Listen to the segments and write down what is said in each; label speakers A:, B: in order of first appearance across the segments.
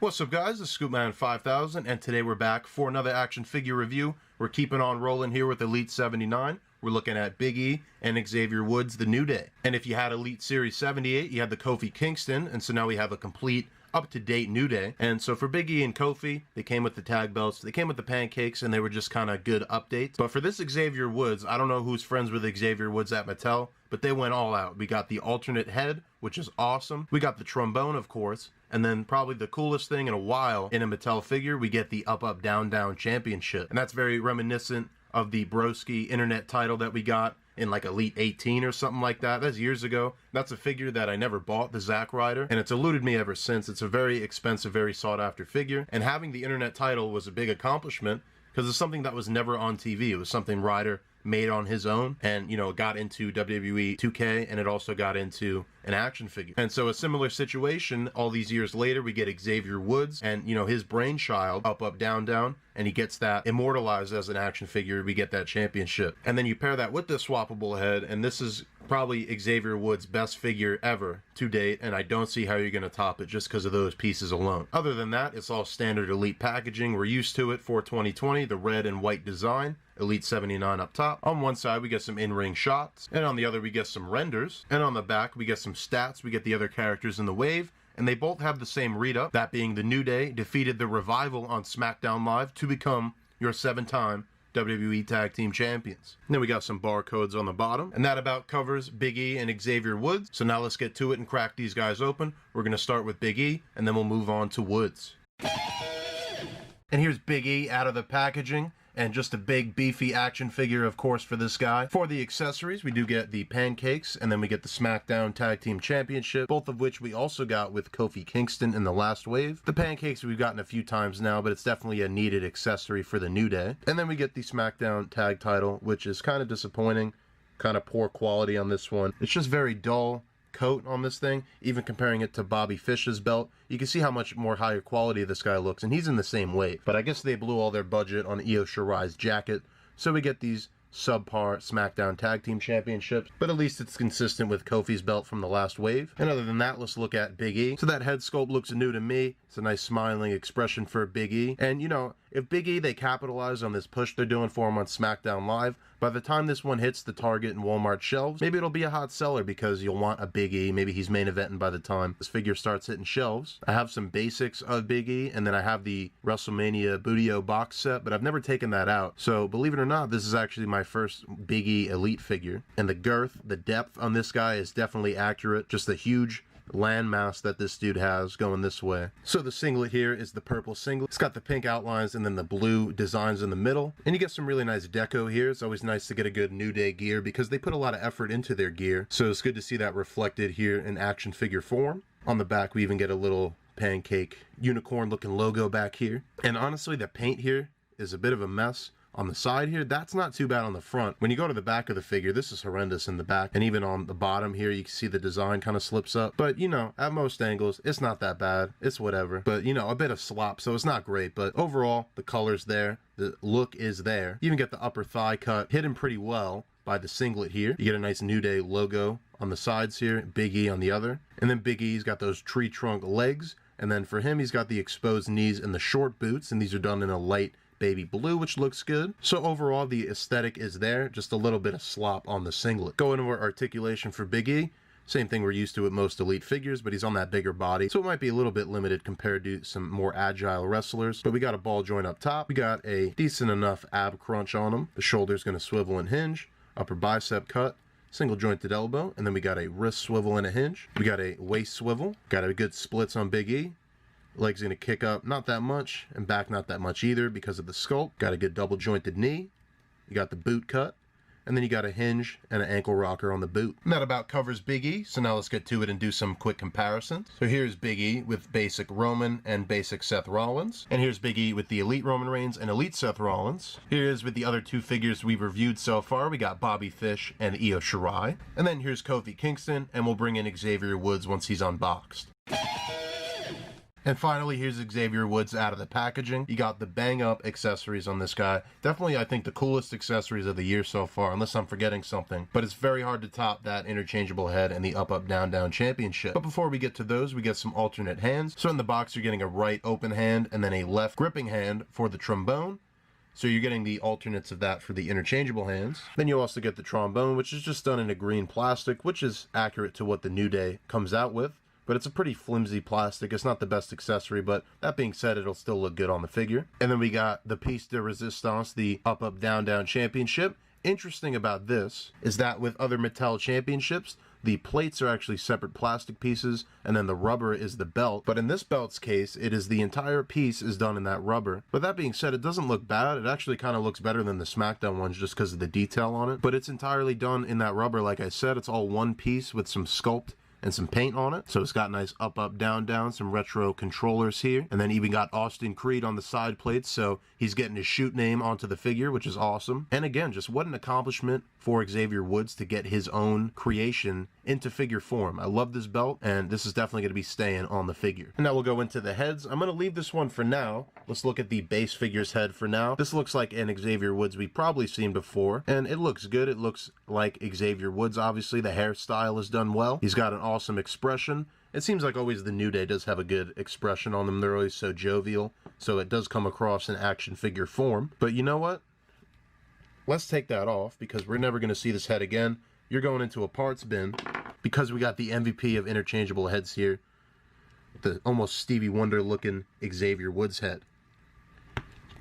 A: What's up guys, it's Scoopman5000 and today we're back for another action figure review. We're keeping on rolling here with Elite 79. We're looking at Big E and Xavier Woods, the New Day. And if you had Elite Series 78, you had the Kofi Kingston, and so now we have a complete up-to-date New Day. And so for Big E and Kofi, they came with the tag belts, they came with the pancakes, and they were just kind of good updates. But for this Xavier Woods, I don't know who's friends with Xavier Woods at Mattel, but they went all out. We got the alternate head, which is awesome. We got the trombone, of course. And then probably the coolest thing in a while in a Mattel figure, we get the UpUpDownDown championship. And that's very reminiscent of the Broski internet title that we got in like Elite 18 or something like that. That's years ago. That's a figure that I never bought, the Zack Ryder, and it's eluded me ever since. It's a very expensive, very sought after figure, and having the internet title was a big accomplishment because it's something that was never on TV. It was something Ryder made on his own, and you know, it got into WWE 2K, and it also got into an action figure. And so a similar situation all these years later, we get Xavier Woods and, you know, his brainchild, UpUpDownDown, and he gets that immortalized as an action figure. We get that championship, and then you pair that with the swappable head, and this is probably Xavier Woods' best figure ever to date, and I don't see how you're going to top it just because of those pieces alone. Other than that, it's all standard Elite packaging. We're used to it for 2020, the red and white design, Elite 79 up top. On one side, we get some in-ring shots, and on the other, we get some renders, and on the back, we get some stats. We get the other characters in the wave, and they both have the same read-up, that being the New Day defeated the Revival on SmackDown Live to become your 7-time WWE Tag Team Champions. And then we got some barcodes on the bottom, and that about covers Big E and Xavier Woods. So now let's get to it and crack these guys open. We're going to start with Big E, and then we'll move on to Woods. And here's Big E out of the packaging, and just a big beefy action figure, of course, for this guy. For the accessories, we do get the pancakes, and then we get the SmackDown Tag Team Championship, both of which we also got with Kofi Kingston in the last wave. The pancakes we've gotten a few times now, but it's definitely a needed accessory for the New Day. And then we get the SmackDown Tag title, which is kind of disappointing, kind of poor quality on this one. It's just very dull coat on this thing. Even comparing it to Bobby Fish's belt, you can see how much more higher quality this guy looks, and he's in the same weight. But I guess they blew all their budget on Io Shirai's jacket, so we get these subpar SmackDown Tag Team Championships, but at least it's consistent with Kofi's belt from the last wave. And other than that, let's look at Big E. So that head sculpt looks new to me. It's a nice smiling expression for Big E. And you know, if Big E, they capitalize on this push they're doing for him on SmackDown Live, by the time this one hits the Target and Walmart shelves, maybe it'll be a hot seller because you'll want a Big E. Maybe he's main eventing by the time this figure starts hitting shelves. I have some basics of Big E, and then I have the WrestleMania Booty-O box set, but I've never taken that out. So believe it or not, this is actually my first Big E Elite figure. And the girth, the depth on this guy is definitely accurate. Just the huge landmass that this dude has going this way. So the singlet here is the purple singlet. It's got the pink outlines and then the blue designs in the middle. And you get some really nice deco here. It's always nice to get a good New Day gear because they put a lot of effort into their gear. So it's good to see that reflected here in action figure form. On the back, we even get a little pancake unicorn looking logo back here. And honestly, the paint here is a bit of a mess. On the side here, that's not too bad on the front. When you go to the back of the figure, this is horrendous in the back. And even on the bottom here, you can see the design kind of slips up. But, you know, at most angles, it's not that bad. It's whatever. But, you know, a bit of slop, so it's not great. But overall, the color's there. The look is there. You even get the upper thigh cut hidden pretty well by the singlet here. You get a nice New Day logo on the sides here, Big E on the other. And then Big E's got those tree trunk legs. And then for him, he's got the exposed knees and the short boots. And these are done in a light baby blue, which looks good. So overall, the aesthetic is there, just a little bit of slop on the singlet. Going over articulation for Big E, same thing we're used to with most Elite figures, but he's on that bigger body, so it might be a little bit limited compared to some more agile wrestlers. But we got a ball joint up top. We got a decent enough ab crunch on him. The shoulder's going to swivel and hinge. Upper bicep cut. Single jointed elbow. And then we got a wrist swivel and a hinge. We got a waist swivel. Got a good splits on Big E. Legs going to kick up not that much, and back not that much either because of the sculpt. Got a good double jointed knee. You got the boot cut. And then you got a hinge and an ankle rocker on the boot. And that about covers Big E, so now let's get to it and do some quick comparisons. So here's Big E with basic Roman and basic Seth Rollins. And here's Big E with the Elite Roman Reigns and Elite Seth Rollins. Here is with the other two figures we've reviewed so far. We got Bobby Fish and Io Shirai. And then here's Kofi Kingston, and we'll bring in Xavier Woods once he's unboxed. And finally, here's Xavier Woods out of the packaging. You got the bang-up accessories on this guy. Definitely, I think, the coolest accessories of the year so far, unless I'm forgetting something. But it's very hard to top that interchangeable head and the Up-Up-Down-Down championship. But before we get to those, we get some alternate hands. So in the box, you're getting a right open hand and then a left gripping hand for the trombone. So you're getting the alternates of that for the interchangeable hands. Then you also get the trombone, which is just done in a green plastic, which is accurate to what the New Day comes out with. But it's a pretty flimsy plastic. It's not the best accessory, but that being said, it'll still look good on the figure. And then we got the piece de resistance, the Up-Up-Down-Down championship. Interesting about this is that with other Mattel championships, the plates are actually separate plastic pieces, and then the rubber is the belt. But in this belt's case, it is the entire piece is done in that rubber. But that being said, it doesn't look bad. It actually kind of looks better than the SmackDown ones just because of the detail on it. But it's entirely done in that rubber. Like I said, it's all one piece with some sculpt and some paint on it. So it's got nice up, up, down, down, some retro controllers here. And then even got Austin Creed on the side plates, so he's getting his shoot name onto the figure, which is awesome. And again, just what an accomplishment for Xavier Woods to get his own creation into figure form. I love this belt, and this is definitely going to be staying on the figure. And now we'll go into the heads. I'm going to leave this one for now. Let's look at the base figure's head for now. This looks like an Xavier Woods we've probably seen before, and it looks good. It looks like Xavier Woods, obviously. The hairstyle is done well. He's got an awesome expression. It seems like always the New Day does have a good expression on them. They're always so jovial, so it does come across in action figure form. But you know what? Let's take that off, because we're never going to see this head again. You're going into a parts bin, because we got the MVP of interchangeable heads here. The almost Stevie Wonder looking Xavier Woods head.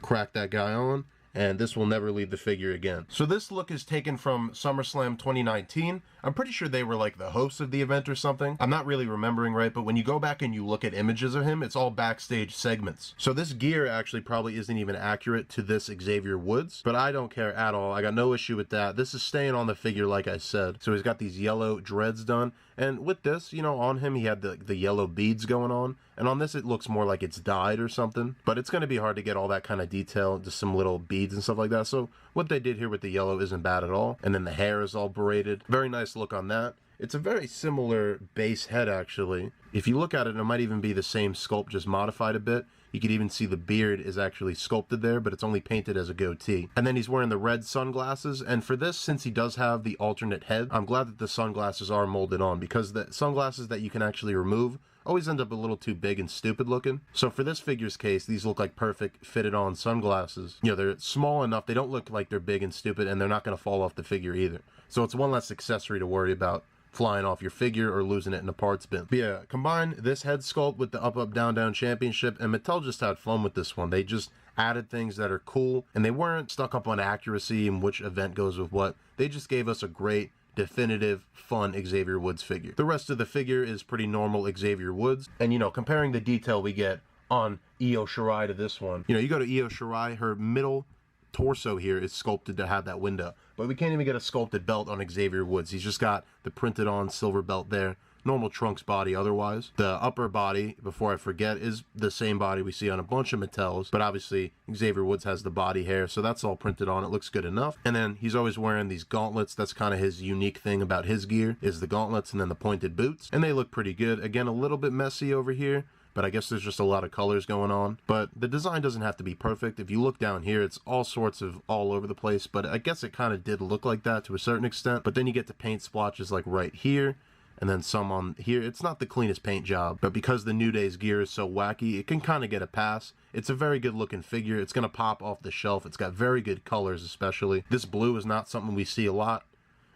A: Crack that guy on, and this will never leave the figure again. So this look is taken from SummerSlam 2019. I'm pretty sure they were like the hosts of the event or something. I'm not really remembering right, but when you go back and you look at images of him, it's all backstage segments. So this gear actually probably isn't even accurate to this Xavier Woods, but I don't care at all. I got no issue with that. This is staying on the figure like I said. So he's got these yellow dreads done, and with this, you know, on him he had the yellow beads going on, and on this it looks more like it's dyed or something, but it's going to be hard to get all that kind of detail, just some little beads and stuff like that. So what they did here with the yellow isn't bad at all, and then the hair is all braided. Very nice look on that. It's a very similar base head, actually. If you look at it, it might even be the same sculpt, just modified a bit. You could even see the beard is actually sculpted there, but it's only painted as a goatee. And then he's wearing the red sunglasses, and for this, since he does have the alternate head, I'm glad that the sunglasses are molded on, because the sunglasses that you can actually remove always end up a little too big and stupid looking. So for this figure's case, these look like perfect fitted on sunglasses. You know, they're small enough, they don't look like they're big and stupid, and they're not going to fall off the figure either. So it's one less accessory to worry about flying off your figure or losing it in a parts bin. But yeah, combine this head sculpt with the Up-Up-Down-Down championship, and Mattel just had fun with this one. They just added things that are cool, and they weren't stuck up on accuracy and which event goes with what. They just gave us a great, definitive, fun Xavier Woods figure. The rest of the figure is pretty normal Xavier Woods, and you know, comparing the detail we get on Io Shirai to this one, you know, you go to Io Shirai, her middle torso here is sculpted to have that window, but we can't even get a sculpted belt on Xavier Woods. He's just got the printed on silver belt there. Normal Trunks body otherwise. The upper body, before I forget, is the same body we see on a bunch of Mattels, but obviously Xavier Woods has the body hair, so that's all printed on. It looks good enough. And then he's always wearing these gauntlets. That's kind of his unique thing about his gear, is the gauntlets and then the pointed boots, and they look pretty good. Again, a little bit messy over here, but I guess there's just a lot of colors going on. But the design doesn't have to be perfect. If you look down here, it's all sorts of all over the place, but I guess it kind of did look like that to a certain extent. But then you get to paint splotches like right here, and then some on here. It's not the cleanest paint job, but because the New Day's gear is so wacky, it can kind of get a pass. It's a very good looking figure. It's going to pop off the shelf. It's got very good colors, especially. This blue is not something we see a lot,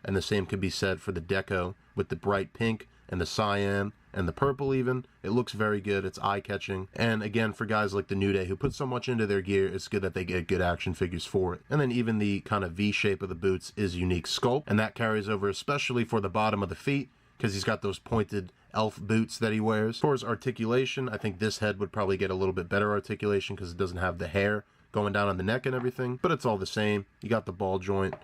A: and the same could be said for the deco with the bright pink and the cyan and the purple even. It looks very good. It's eye-catching. And again, for guys like the New Day who put so much into their gear, it's good that they get good action figures for it. And then even the kind of V shape of the boots is unique sculpt, and that carries over especially for the bottom of the feet, because he's got those pointed elf boots that he wears. For his articulation, I think this head would probably get a little bit better articulation because it doesn't have the hair going down on the neck and everything, but it's all the same. You got the ball joint.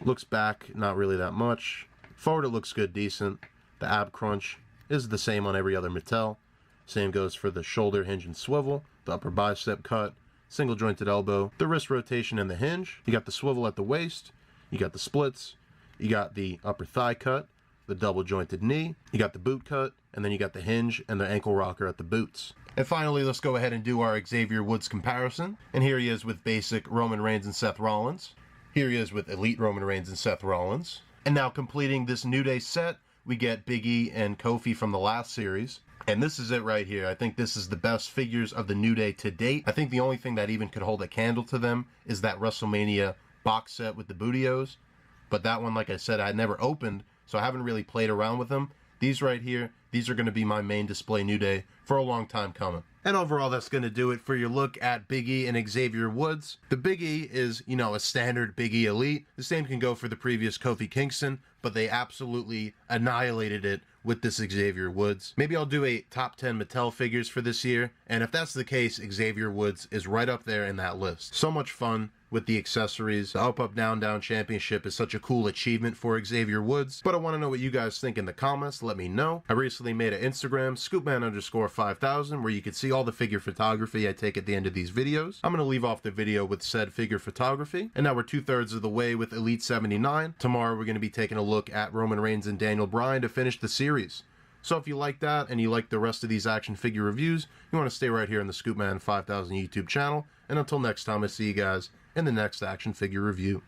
A: Looks back, not really that much. Forward, it looks good, decent. The ab crunch is the same on every other Mattel. Same goes for the shoulder hinge and swivel, the upper bicep cut, single jointed elbow, the wrist rotation and the hinge. You got the swivel at the waist, you got the splits, you got the upper thigh cut, the double jointed knee, you got the boot cut, and then you got the hinge and the ankle rocker at the boots. And finally, let's go ahead and do our Xavier Woods comparison. And here he is with basic Roman Reigns and Seth Rollins. Here he is with Elite Roman Reigns and Seth Rollins. And now completing this New Day set, we get Big E and Kofi from the last series. And this is it right here. I think this is the best figures of the New Day to date. I think the only thing that even could hold a candle to them is that WrestleMania box set with the Bootios. But that one, like I said, I had never opened, so I haven't really played around with them. These right here, these are going to be my main display New Day for a long time coming. And overall, that's going to do it for your look at Big E and Xavier Woods. The Big E is, you know, a standard Big E Elite. The same can go for the previous Kofi Kingston, but they absolutely annihilated it with this Xavier Woods. Maybe I'll do a top 10 Mattel figures for this year, and if that's the case, Xavier Woods is right up there in that list. So much fun with the accessories. The UpUpDownDown Championship is such a cool achievement for Xavier Woods, but I want to know what you guys think in the comments. Let me know. I recently made an Instagram, scoopman_5000, where you can see all the figure photography I take at the end of these videos. I'm going to leave off the video with said figure photography, and now we're 2/3 of the way with Elite 79. Tomorrow we're going to be taking a look at Roman Reigns and Daniel Bryan to finish the series. So if you like that and you like the rest of these action figure reviews, you want to stay right here on the Scoopman 5000 YouTube channel. And until next time, I see you guys in the next action figure review.